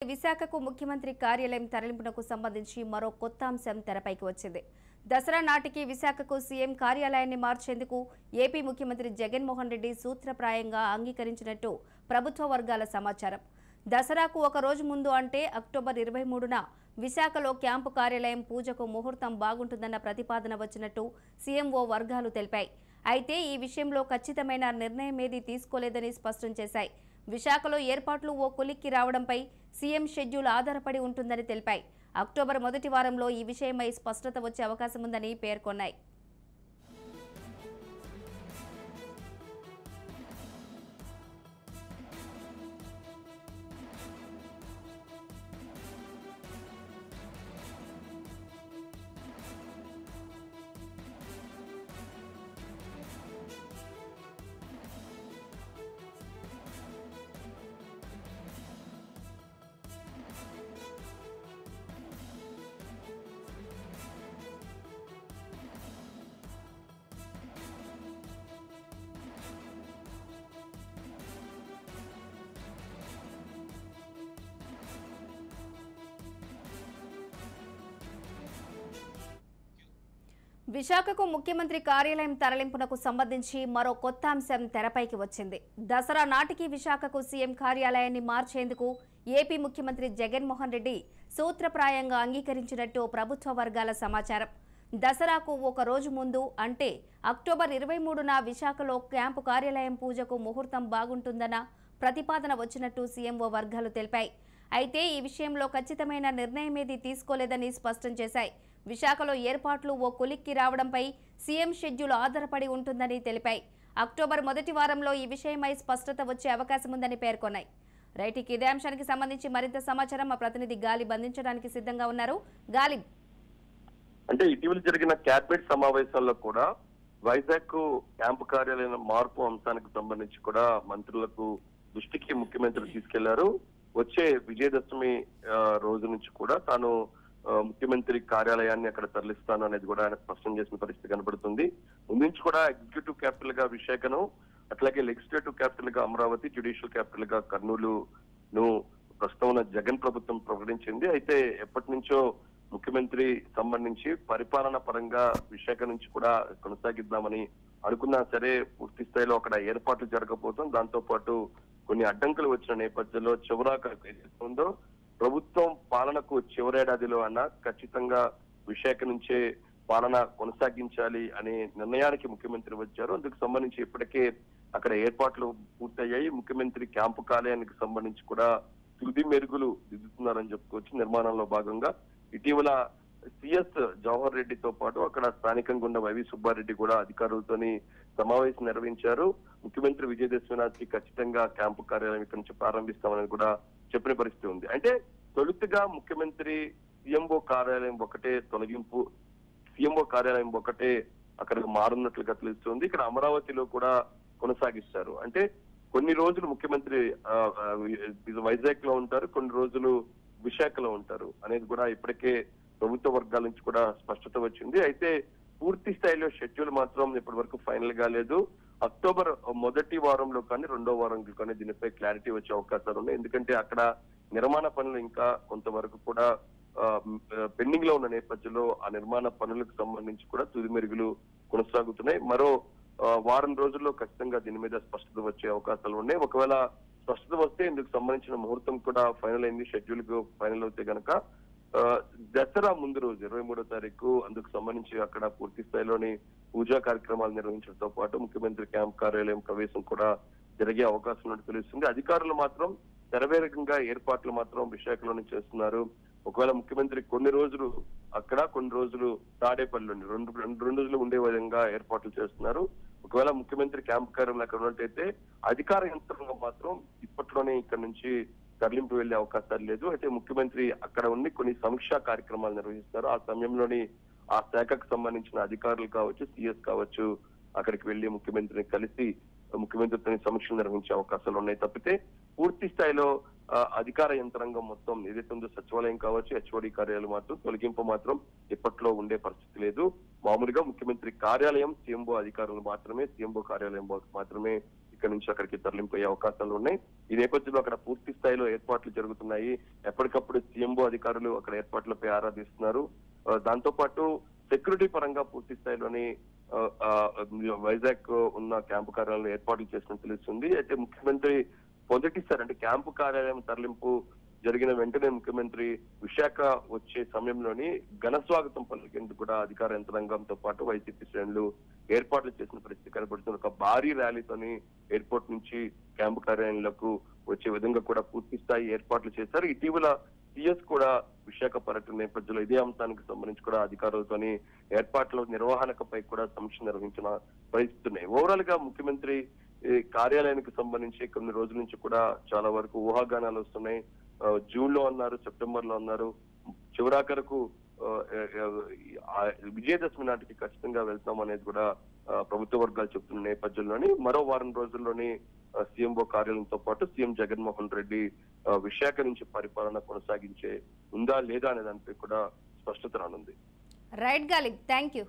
విశాఖకు ముఖ్యమంత్రి కార్యాలయం తరలింపునకు సంబంధించి మరో కొత్త అంశం తెరపైకి వచ్చింది. దసరా నాటికి విశాఖకు సీఎం కార్యాలయాన్ని మార్చేందుకు ఏపీ ముఖ్యమంత్రి జగన్మోహన్ రెడ్డి సూత్రప్రాయంగా అంగీకరించినట్టు ప్రభుత్వ వర్గాల సమాచారం. దసరాకు ఒక రోజు ముందు అంటే అక్టోబర్ 23న విశాఖలో క్యాంపు కార్యాలయం పూజకు ముహూర్తం బాగుంటుందన్న ప్రతిపాదన వచ్చినట్టు సీఎంఓ వర్గాలు తెలిపాయి. అయితే ఈ విషయంలో ఖచ్చితమైన నిర్ణయమేదీ తీసుకోలేదని స్పష్టం చేశాయి. విశాఖలో ఏర్పాట్లు ఓ కొలిక్కి రావడంపై సీఎం షెడ్యూల్ ఆధారపడి ఉంటుందని తెలిపాయి. అక్టోబర్ మొదటి వారంలో ఈ విషయమై స్పష్టత వచ్చే అవకాశం ఉందని పేర్కొన్నాయి. విశాఖకు ముఖ్యమంత్రి కార్యాలయం తరలింపునకు సంబంధించి మరో కొత్త అంశం తెరపైకి వచ్చింది. దసరా నాటికి విశాఖకు సీఎం కార్యాలయాన్ని మార్చేందుకు ఏపీ ముఖ్యమంత్రి జగన్మోహన్ రెడ్డి సూత్రప్రాయంగా అంగీకరించినట్టు ప్రభుత్వ వర్గాల సమాచారం. దసరాకు ఒక రోజు ముందు అంటే అక్టోబర్ 23న విశాఖలో క్యాంపు కార్యాలయం పూజకు ముహూర్తం బాగుంటుందన్న ప్రతిపాదన వచ్చినట్టు సీఎంఓ వర్గాలు తెలిపాయి. అయితే ఈ విషయంలో ఖచ్చితమైన నిర్ణయమేదీ తీసుకోలేదని స్పష్టం చేశాయి. విశాఖలో ఏర్పాట్లు ఓ కొలిక్కి రావడంపై సీఎం షెడ్యూల్ ఆధారపడి ఉంటుందని తెలిపాయి. అక్టోబర్ మొదటి వారంలో ఈ విషయమై స్పష్టత వచ్చే అవకాశం ఉందని పేర్కొన్నాయి. రైట్, ఇదే అంశానికి సంబంధించి మరింత సమాచారం మా ప్రతినిధి గాలిబ్ అందించడానికి సిద్ధంగా ఉన్నారు. గాలిబ్, అంటే ఇటీవల జరిగిన క్యాబినెట్ సమావేశాల్లో కూడా వైజాగ్ క్యాంపు కార్యాలయం మార్పు అంశానికి సంబంధించి కూడా మంత్రులకు దృష్టికి ముఖ్యమంత్రి తీసుకెళ్లారు. వచ్చే విజయదశమి రోజు నుంచి కూడా తాను ముఖ్యమంత్రి కార్యాలయాన్ని అక్కడ తరలిస్తాను అనేది కూడా ఆయన స్పష్టం చేసిన పరిస్థితి కనబడుతుంది. ముందు నుంచి కూడా ఎగ్జిక్యూటివ్ క్యాపిటల్ గా విశాఖను, అట్లాగే లెజిస్లేటివ్ క్యాపిటల్ గా అమరావతి, జ్యుడిషియల్ క్యాపిటల్ గా కర్నూలును ప్రస్తుతం ఉన్న జగన్ ప్రభుత్వం ప్రకటించింది. అయితే ఎప్పటి నుంచో ముఖ్యమంత్రి సంబంధించి పరిపాలన పరంగా విశాఖ నుంచి కూడా కొనసాగిద్దామని అనుకున్నా సరే పూర్తి స్థాయిలో అక్కడ ఏర్పాట్లు జరగకపోతాం. దాంతో పాటు కొన్ని అడ్డంకులు వచ్చిన నేపథ్యంలో చివరాఖరికి ఏదైతుందో ప్రభుత్వం పాలనకు చివరేడాదిలో అన్న ఖచ్చితంగా విశాఖ నుంచే పాలన కొనసాగించాలి అనే నిర్ణయానికి ముఖ్యమంత్రి వచ్చారు. అందుకు సంబంధించి ఇప్పటికే అక్కడ ఏర్పాట్లు పూర్తయ్యాయి. ముఖ్యమంత్రి క్యాంపు కార్యాలయానికి సంబంధించి కూడా తుది మెరుగులు దిద్దుతున్నారని చెప్పుకోవచ్చు. నిర్మాణంలో భాగంగా ఇటీవల సిఎస్ జవహర్ రెడ్డితో పాటు అక్కడ స్థానికంగా ఉన్న వైవి సుబ్బారెడ్డి కూడా అధికారులతోని సమావేశం నిర్వహించారు. ముఖ్యమంత్రి విజయదశమి నాటికి ఖచ్చితంగా క్యాంపు కార్యాలయం ఇక్కడ నుంచి ప్రారంభిస్తామని కూడా చెప్పిన పరిస్థితి ఉంది. అంటే తొలుతగా ముఖ్యమంత్రి సీఎంఓ కార్యాలయం ఒకటే తొలగింపు, సీఎంఓ కార్యాలయం ఒకటే అక్కడికి మారున్నట్లుగా తెలుస్తుంది. ఇక్కడ అమరావతిలో కూడా కొనసాగిస్తారు. అంటే కొన్ని రోజులు ముఖ్యమంత్రి వైజాగ్ లో ఉంటారు, కొన్ని రోజులు విశాఖలో ఉంటారు అనేది కూడా ఇప్పటికే ప్రభుత్వ వర్గాల నుంచి కూడా స్పష్టత వచ్చింది. అయితే పూర్తి స్థాయిలో షెడ్యూల్ మాత్రం ఇప్పటి వరకు ఫైనల్ గా లేదు. అక్టోబర్ మొదటి వారంలో కానీ రెండో వారంలో కానీ దీనిపై క్లారిటీ వచ్చే అవకాశాలు ఉన్నాయి. ఎందుకంటే అక్కడ నిర్మాణ పనులు ఇంకా కొంతవరకు కూడా పెండింగ్ లో ఉన్న నేపథ్యంలో ఆ నిర్మాణ పనులకు సంబంధించి కూడా తుది మెరుగులు కొనసాగుతున్నాయి. మరో వారం రోజుల్లో ఖచ్చితంగా దీని మీద స్పష్టత వచ్చే అవకాశాలు ఉన్నాయి. ఒకవేళ స్పష్టత వస్తే ఇందుకు సంబంధించిన ముహూర్తం కూడా ఫైనల్ అయింది. షెడ్యూల్ కు ఫైనల్ అవుతే గనక దసరా ముందు రోజు 23వ తారీఖు అందుకు సంబంధించి అక్కడ పూర్తి స్థాయిలోని పూజా కార్యక్రమాలు నిర్వహించడంతో పాటు ముఖ్యమంత్రి క్యాంప్ కార్యాలయం ప్రవేశం కూడా జరిగే అవకాశం ఉన్నట్టు తెలుస్తుంది. అధికారులు మాత్రం తెరవేరకంగా ఏర్పాట్లు మాత్రం విశాఖలోనే చేస్తున్నారు. ఒకవేళ ముఖ్యమంత్రి కొన్ని రోజులు అక్కడ, కొన్ని రోజులు తాడేపల్లిలోని రెండు రోజులు ఉండే విధంగా ఏర్పాట్లు చేస్తున్నారు. ఒకవేళ ముఖ్యమంత్రి క్యాంప్ కార్యాలయం అక్కడ ఉన్నట్టయితే అధికార యంత్రాంగం మాత్రం ఇప్పట్లోనే ఇక్కడ నుంచి తరలింపు వెళ్లే అవకాశాలు లేదు. అయితే ముఖ్యమంత్రి అక్కడ ఉండి కొన్ని సమీక్షా కార్యక్రమాలు నిర్వహిస్తారు. ఆ సమయంలోని ఆ శాఖకు సంబంధించిన అధికారులు కావచ్చు, సిఎస్ కావచ్చు, అక్కడికి వెళ్లి ముఖ్యమంత్రిని కలిసి ముఖ్యమంత్రితో సమీక్షలు నిర్వహించే అవకాశాలు ఉన్నాయి. తప్పితే పూర్తి స్థాయిలో అధికార యంత్రాంగం మొత్తం ఏదైతే ఉందో సచివాలయం కావచ్చు, హెచ్ఓడి కార్యాలయం మాత్రం తొలగింపు మాత్రం ఇప్పట్లో ఉండే పరిస్థితి లేదు. మామూలుగా ముఖ్యమంత్రి కార్యాలయం, సీఎంఓ అధికారులు మాత్రమే, సీఎంఓ కార్యాలయం మాత్రమే ఇక్కడ నుంచి అక్కడికి తరలింపోయే అవకాశాలు ఉన్నాయి. ఈ నేపథ్యంలో అక్కడ పూర్తి స్థాయిలో ఏర్పాట్లు జరుగుతున్నాయి. ఎప్పటికప్పుడు సీఎంఓ అధికారులు అక్కడ ఏర్పాట్లపై ఆరాధిస్తున్నారు. దాంతో పాటు సెక్యూరిటీ పరంగా పూర్తి స్థాయిలోని వైజాగ్ ఉన్న క్యాంపు కార్యాలయంలో ఏర్పాట్లు చేసినట్టు తెలుస్తుంది. అయితే ముఖ్యమంత్రి మొదటిసారి అంటే క్యాంపు కార్యాలయం తరలింపు జరిగిన వెంటనే ముఖ్యమంత్రి విశాఖ వచ్చే సమయంలోని ఘన స్వాగతం పలికేందుకు కూడా అధికార యంత్రాంగంతో పాటు వైసీపీ శ్రేణులు ఏర్పాట్లు చేసిన పరిస్థితి కనబడుతుంది. ఒక భారీ ర్యాలీతోని ఎయిర్పోర్ట్ నుంచి క్యాంపు కార్యాలయంలోకి వచ్చే విధంగా కూడా పూర్తి స్థాయి ఏర్పాట్లు చేశారు. ఇటీవల సిఎస్ కూడా విశాఖ పర్యటన నేపథ్యంలో ఇదే అంశానికి సంబంధించి కూడా అధికారులతోని ఏర్పాట్ల నిర్వహణపై కూడా సమీక్ష నిర్వహించిన పరిస్థితి ఉన్నాయి. ఓవరాల్ గా ముఖ్యమంత్రి కార్యాలయానికి సంబంధించి కొన్ని రోజుల నుంచి కూడా చాలా వరకు ఊహాగానాలు వస్తున్నాయి. జూన్ లో అన్నారు, సెప్టెంబర్ లో అన్నారు, చివరాఖరకు విజయదశమి నాటికి ఖచ్చితంగా వెళ్తాం అనేది కూడా ప్రభుత్వ వర్గాలు చెప్తున్న నేపథ్యంలోని మరో వారం రోజుల్లోని సీఎంఓ కార్యాలయంతో పాటు సీఎం జగన్మోహన్ రెడ్డి విశాఖ నుంచి పరిపాలన కొనసాగించే ఉందా లేదా అనే దానిపై కూడా స్పష్టత రానుంది. Right Ghalib, thank you.